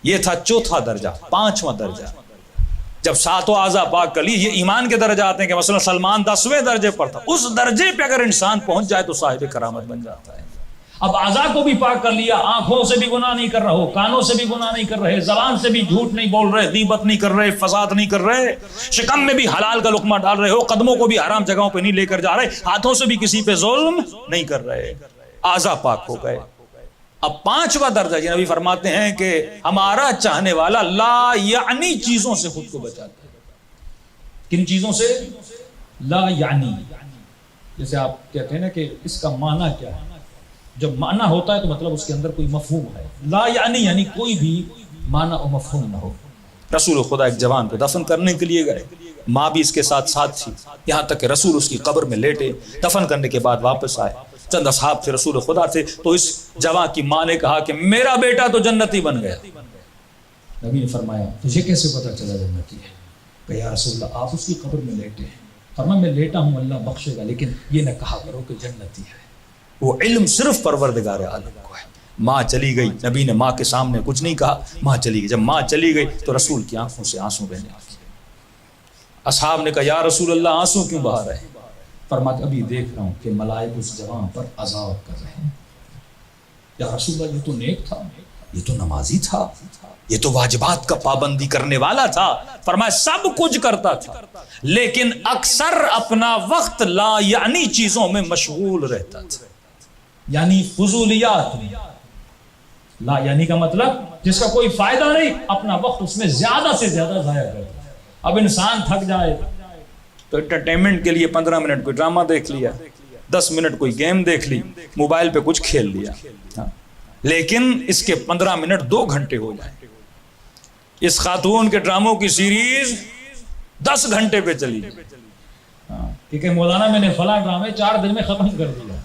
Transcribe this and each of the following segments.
یہ تھا چوتھا درجہ. پانچواں درجہ جب ساتوں اعضاء پاک کر لی، یہ ایمان کے درجات ہیں کہ مثلا سلمان 10ویں درجے پر تھا، اس درجے پہ اگر انسان پہنچ جائے تو صاحب کرامت بن جاتا ہے. اب اعضاء کو بھی پاک کر لیا، آنکھوں سے بھی گناہ نہیں کر رہے ہو، کانوں سے بھی گناہ نہیں کر رہے، زبان سے بھی جھوٹ نہیں بول رہے، غیبت نہیں کر رہے، فساد نہیں کر رہے، شکم میں بھی حلال کا لقمہ ڈال رہے ہو، قدموں کو بھی حرام جگہوں پہ نہیں لے کر جا رہے، ہاتھوں سے بھی کسی پہ ظلم نہیں کر رہے، اعضاء پاک ہو گئے. اب پانچواں درجہ یہ نبی فرماتے ہیں کہ ہمارا چاہنے والا لا یعنی چیزوں سے خود کو بچاتا ہے. کن چیزوں سے؟ لا یعنی. جیسے آپ کہتے ہیں نا کہ اس کا معنی کیا ہے، جب معنی ہوتا ہے تو مطلب اس کے اندر کوئی مفہوم ہے. لا یعنی کوئی بھی معنی اور مفہوم نہ ہو. رسول خدا ایک جوان کو دفن کرنے کے لیے گئے، ماں بھی اس کے ساتھ تھی، یہاں تک کہ رسول اس کی قبر میں لیٹے، دفن کرنے کے بعد واپس آئے. چند اصحاب تھے رسول خدا تھے، تو اس جوان کی ماں نے کہا کہ میرا بیٹا تو جنتی بن گیا. نبی نے فرمایا تجھے کیسے پتا چلا جنتی ہے؟ کہ یا رسول اللہ آپ اس کی قبر میں لیٹے ہیں. فرمایا میں لیٹا ہوں، اللہ بخشے گا، لیکن یہ نہ کہا کرو کہ جنتی ہے. وہ علم صرف پروردگار عالم کو ہے. ماں چلی گئی، نبی نے ماں کے سامنے کچھ نہیں کہا، ماں چلی گئی. جب ماں چلی گئی تو رسول کی آنکھوں سے آنسو بہنے لگے. اصحاب نے کہا یا رسول اللہ آنسو کیوں بہا رہے ہیں؟ فرمایا ابھی دیکھ رہا ہوں کہ ملائکہ اس جوان پر عذاب کر رہے ہیں. یا رسول اللہ یہ تو نیک تھا، یہ تو نمازی تھا، یہ تو واجبات کا پابندی کرنے والا تھا. فرمایا سب کچھ کرتا تھا لیکن اکثر اپنا وقت لا یعنی چیزوں میں مشغول رہتا تھا، یعنی فضولیات. لا یعنی کا مطلب جس کا کوئی فائدہ نہیں، اپنا وقت اس میں زیادہ سے زیادہ ضائع کرتا. اب انسان تھک جائے تو انٹرٹینمنٹ کے لیے 15 منٹ کوئی ڈرامہ دیکھ لیا، 10 منٹ کوئی گیم دیکھ لی، موبائل پہ کچھ کھیل لیا، لیکن اس کے 15 منٹ 2 گھنٹے ہو جائیں. اس خاتون کے ڈراموں کی سیریز 10 گھنٹے پہ چلی، ٹھیک ہے مولانا میں نے فلاں ڈرامے 4 دن میں ختم کر دیا،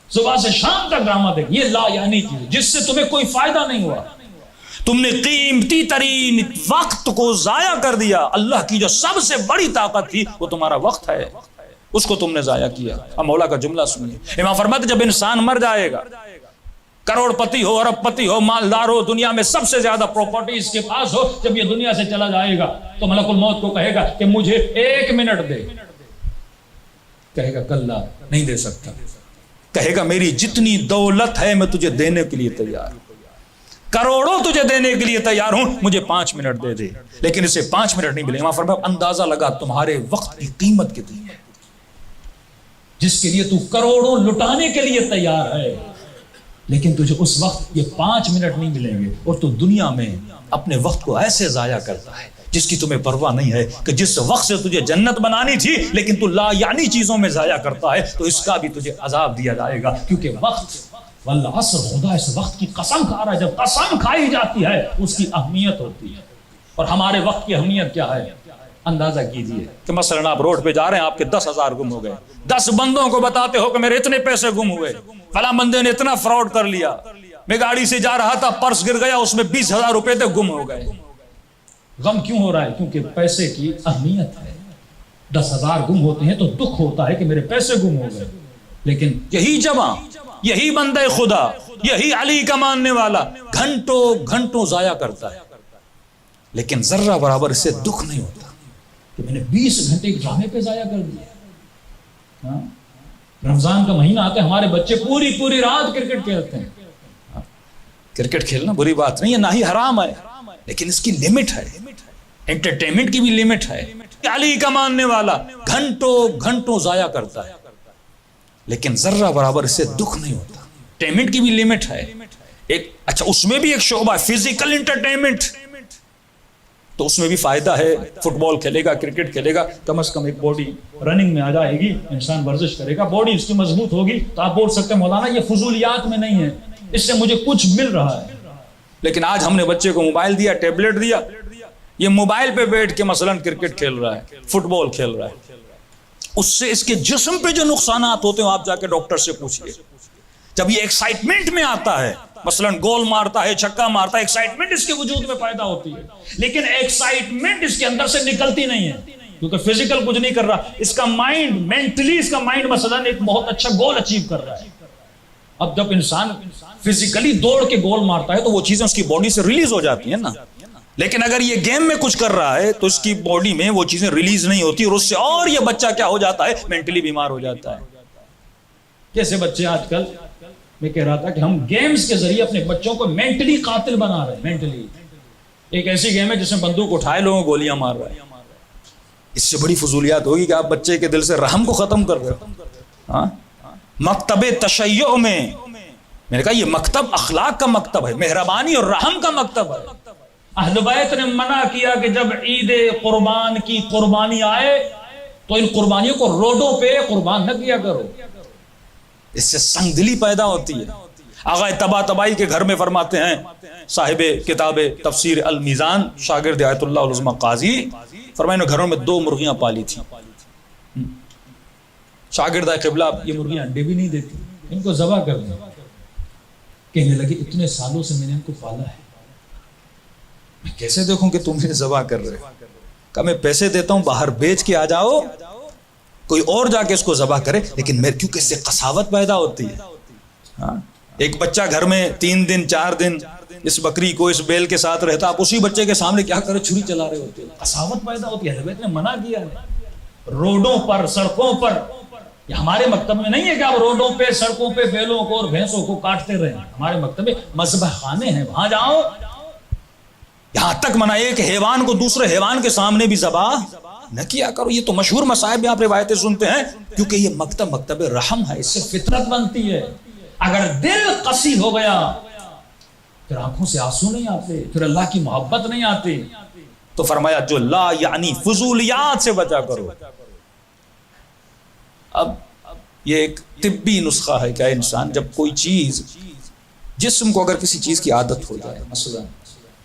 صبح سے شام تک ڈرامہ دیکھ. یہ لا یعنی چیز جس سے تمہیں کوئی فائدہ نہیں ہوا، تم نے قیمتی ترین وقت کو ضائع کر دیا. اللہ کی جو سب سے بڑی طاقت تھی وہ تمہارا وقت ہے، اس کو تم نے ضائع کیا. اب مولا کا جملہ سنیے. امام فرماتے جب انسان مر جائے گا، کروڑ پتی ہو، ارب پتی ہو، مالدار ہو، دنیا میں سب سے زیادہ پراپرٹی اس کے پاس ہو، جب یہ دنیا سے چلا جائے گا تو ملک الموت کو کہے گا کہ مجھے 1 منٹ دے. کہے گا کلا نہیں دے سکتا. کہے گا میری جتنی دولت ہے میں تجھے دینے کے لیے تیار ہوں، کروڑوں تجھے دینے کے لیے تیار ہوں، مجھے 5 منٹ دے دے. لیکن اسے 5 منٹ نہیں ملے. امام فرمایا اندازہ لگا تمہارے وقت کی قیمت کتنی ہے، جس کے لیے تو کروڑوں لٹانے کے لیے تیار ہے، لیکن تجھے اس وقت یہ 5 منٹ نہیں ملیں گے. اور تو دنیا میں اپنے وقت کو ایسے ضائع کرتا ہے جس کی تمہیں پرواہ نہیں ہے کہ جس وقت سے تجھے جنت بنانی تھی، لیکن تو لا یعنی چیزوں میں ضائع کرتا ہے، تو اس کا بھی تجھے عذاب دیا جائے گا. کیونکہ وقت والعصر، خدا اس وقت کی قسم کھا رہا ہے. جب قسم کھائی جاتی ہے اس کی اہمیت ہوتی ہے. اور ہمارے وقت کی اہمیت کیا ہے؟ اندازہ کیجئے کہ مثلا آپ روڈ پہ جا رہے ہیں، آپ کے 10,000 گم ہو گئے، 10 بندوں کو بتاتے ہو کہ میرے اتنے پیسے گم ہوئے، فلاں بندے نے اتنا فراڈ کر لیا، میں گاڑی سے جا رہا تھا پرس گر گیا، اس میں 20,000 روپے تھے گم ہو گئے. غم کیوں ہو رہا ہے؟ کیونکہ پیسے کی اہمیت ہے. 10,000 گم ہوتے ہیں تو دکھ ہوتا ہے کہ میرے پیسے گم ہو گئے. لیکن یہی جوان، یہی بندہ خدا، یہی علی کا ماننے والا گھنٹوں ضائع کرتا ہے، لیکن ذرہ برابر اسے دکھ نہیں ہوتا کہ میں نے 20 گھنٹے ڈرامے پہ ضائع کر دیا. رمضان کا مہینہ آتا ہے، ہمارے بچے پوری رات کرکٹ کھیلتے ہیں. کرکٹ کھیلنا بری بات نہیں ہے، نہ ہی حرام ہے، لیکن اس کی لمٹ ہے، انٹرٹینمنٹ کی بھی لمٹ ہے. علی کا ماننے والا گھنٹوں ضائع کرتا ہے، لیکن ذرہ برابر اسے دکھ نہیں ہوتا. انٹرٹینمنٹ کی بھی لمٹ ہے. اچھا اس میں بھی ایک شعبہ فزیکل انٹرٹینمنٹ، تو اس میں بھی فائدہ ہے. فٹ بال کھیلے گا، کرکٹ کھیلے گا، کم از کم ایک باڈی رننگ میں آ جائے گی، انسان ورزش کرے گا، باڈی اس کی مضبوط ہوگی. تو آپ بول سکتے ہیں مولانا یہ فضولیات میں نہیں ہے، اس سے مجھے کچھ مل رہا ہے. لیکن آج ہم نے بچے کو موبائل دیا، ٹیبلٹ دیا، یہ موبائل پہ بیٹھ کے مثلا کرکٹ کھیل رہا ہے، فٹ بال کھیل رہا ہے. اس سے اس کے جسم پہ جو نقصانات ہوتے ہیں آپ جا کے ڈاکٹر سے پوچھئے. جب یہ ایکسائٹمنٹ میں آتا ہے، مثلا گول مارتا ہے، چھکا مارتا ہے، ایکسائٹمنٹ اس کے وجود میں پیدا ہوتی ہے، لیکن ایکسائٹمنٹ اس کے اندر سے نکلتی نہیں ہے کیونکہ فزیکل کچھ نہیں کر رہا. اس کا مائنڈ، مینٹلی اس کا مائنڈ مثلا ایک بہت اچھا گول اچیو کر رہا ہے. اب جب انسان فزیکلی دوڑ کے گول مارتا ہے تو وہ چیزیں اس کی باڈی سے ریلیز ہو جاتی ہیں نا، لیکن اگر یہ گیم میں کچھ کر رہا ہے تو اس کی باڈی میں وہ چیزیں ریلیز نہیں ہوتی، اور اس سے اور یہ بچہ کیا ہو جاتا ہے، مینٹلی بیمار ہو جاتا ہے. جیسے بچے آج کل، میں کہہ رہا تھا کہ ہم گیمز کے ذریعے اپنے بچوں کو مینٹلی قاتل بنا رہے ہیں. مینٹلی ایک ایسی گیم ہے جس میں بندوق اٹھائے لوگوں کو گولیاں مار رہے ہیں. اس سے بڑی فضولیات ہوگی کہ آپ بچے کے دل سے رحم کو ختم کر رہے ہو. ہاں، مکتب تشیع میں نے کہا یہ مکتب اخلاق کا مکتب ہے، مہربانی اور رحم کا مکتب ہے. اہل بیت نے منع کیا کہ جب عید قربان کی قربانی آئے تو ان قربانیوں کو روڈوں پہ قربان نہ کیا کرو، اس سے سنگ دلی پیدا ہوتی ہے. آغا طباطبائی کے گھر میں فرماتے ہیں صاحب کتاب تفسیر المیزان شاگرد آیت اللہ العظمی قاضی، فرمائے انہوں گھروں میں 2 مرغیاں پالی تھیں. شاگرد قبلہ یہ مرغیاں انڈے بھی نہیں دیتی، ان کو ذبح کر دیں. کہنے لگے اتنے سالوں سے میں نے ان کو پالا ہے، میں کیسے دیکھوں کہ تم انہیں ذبح کر رہے ہو؟ کہا میں پیسے دیتا ہوں باہر بیچ کے آ جاؤ، کوئی اور جا کے اس کو ذبح کرے، لیکن میرے کیونکہ اس سے قساوت پیدا ہوتی ہے. ہاں، ایک بچہ گھر میں 3 دن 4 دن اس بکری کو اس بیل کے ساتھ رہتا، آپ اسی بچے کے سامنے کیا کرے، چھری چلا رہے ہوتے، قساوت پیدا ہوتی ہے. حضرت نے منع کیا ہے. روڈوں پر، سڑکوں پر، یہ ہمارے مکتب میں نہیں ہے کہ آپ روڈوں پہ سڑکوں پہ بیلوں کو اور بھینسوں کو کاٹتے رہیں. ہمارے مکتب میں مذبح خانے ہیں، وہاں جاؤ. یہاں تک منع ہے کہ حیوان کو دوسرے حیوان کے سامنے بھی ذبح نہ کیا کرو. یہ تو مشہور مصائب میں آپ روایتیں سنتے ہیں، کیونکہ یہ مکتب رحم ہے، اس سے فطرت بنتی ہے. اگر دل قسی ہو گیا پھر آنکھوں سے آنسو نہیں آتے، پھر اللہ کی محبت نہیں آتی. تو فرمایا جو لا یعنی فضولیات سے بچا کرو. اب یہ ایک طبی نسخہ ہے کہ انسان جب کوئی چیز، جسم کو اگر کسی چیز کی عادت ہو جائے، مثلا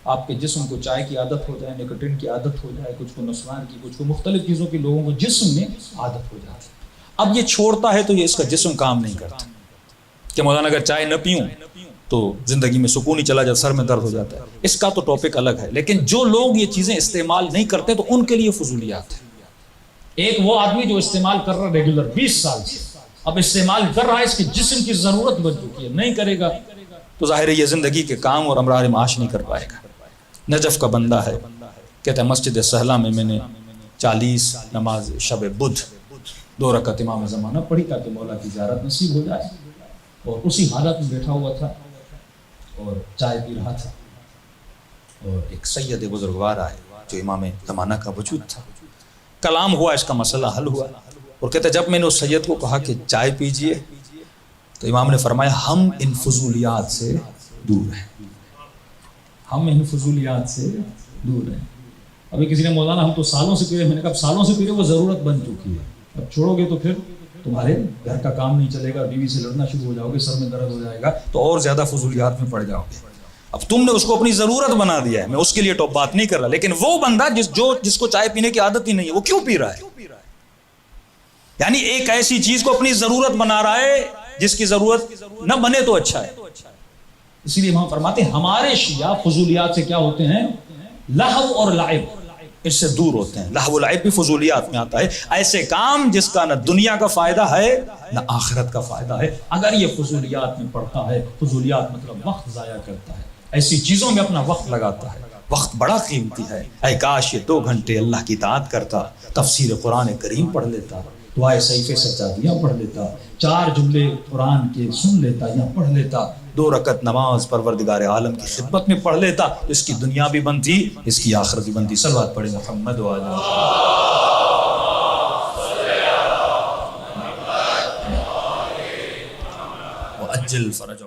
آپ کے جسم کو چائے کی عادت ہو جائے، نکوٹین کی عادت ہو جائے، کچھ کو نسوان کی، کچھ کو مختلف چیزوں کی لوگوں کو جسم میں عادت ہو جاتی، اب یہ چھوڑتا ہے تو یہ اس کا جسم کام نہیں کرتا. کہ مولانا اگر چائے نہ پیوں تو زندگی میں سکون ہی چلا جاتا، سر میں درد ہو جاتا ہے. اس کا تو ٹاپک الگ ہے، لیکن جو لوگ یہ چیزیں استعمال نہیں کرتے تو ان کے لیے فضولیات ہے. ایک وہ آدمی جو استعمال کر رہا ریگولر 20 سال سے، اب استعمال کر رہا ہے، اس کے جسم کی ضرورت بن چکی ہے، نہیں کرے گا تو ظاہر ہے یہ زندگی کے کام اور امرار معاش نہیں کر پائے گا. نجف کا بندہ ہے، کہتا ہے مسجد سہلہ میں نے 40 نماز شب بدھ 2 رکعت امام زمانہ پڑھی تاکہ مولا کی زیارت نصیب ہو جائے. اور اسی حالت میں بیٹھا ہوا تھا اور چائے پی رہا تھا، اور ایک سید بزرگوار آئے جو امام زمانہ کا وجود تھا. کلام ہوا، اس کا مسئلہ حل ہوا، اور کہتا ہے جب میں نے اس سید کو کہا کہ چائے پیجئے تو امام نے فرمایا ہم ان فضولیات سے دور ہیں، ہم ان فضولیات سے دور ہیں. ابھی کسی نے مولانا ہم تو سالوں سے پی رہے، میں نے کہا سالوں سے پی رہے وہ ضرورت بن چکی ہے، اب چھوڑو گے تو پھر تمہارے گھر کا کام نہیں چلے گا، بیوی سے لڑنا شروع ہو جاؤ گے، سر میں درد ہو جائے گا، تو اور زیادہ فضولیات میں پڑ جاؤ گے. اب تم نے اس کو اپنی ضرورت بنا دیا ہے، میں اس کے لیے ٹاپ بات نہیں کر رہا، لیکن وہ بندہ جس کو چائے پینے کی عادت ہی نہیں ہے وہ کیوں پی رہا ہے؟ یعنی ایک ایسی چیز کو اپنی ضرورت بنا رہا ہے جس کی ضرورت نہ بنے تو اچھا ہے. اسی لیے ہم فرماتے ہیں ہمارے شیعہ فضولیات سے کیا ہوتے ہیں؟ لہو اور لعب، اس سے دور ہوتے ہیں. لہو و لعب بھی فضولیات میں آتا ہے، ایسے کام جس کا نہ دنیا کا فائدہ ہے نہ آخرت کا فائدہ ہے. اگر یہ فضولیات میں پڑتا ہے، فضولیات مطلب وقت ضائع کرتا ہے، ایسی چیزوں میں اپنا وقت لگاتا ہے. وقت بڑا قیمتی ہے، اے کاش یہ 2 گھنٹے اللہ کی اطاعت کرتا، تفسیر قرآن کریم پڑھ لیتا، دعائے صحیفے سجادیاں پڑھ لیتا، 4 جملے قرآن کے سن لیتا یا پڑھ لیتا، 2 رکعت نماز پروردگار عالم کی خدمت میں پڑھ لیتا، تو اس کی دنیا بھی بنتی، اس کی آخرت بھی بنتی. صلوات پڑھیں محمد و علی وعجل فرجہ.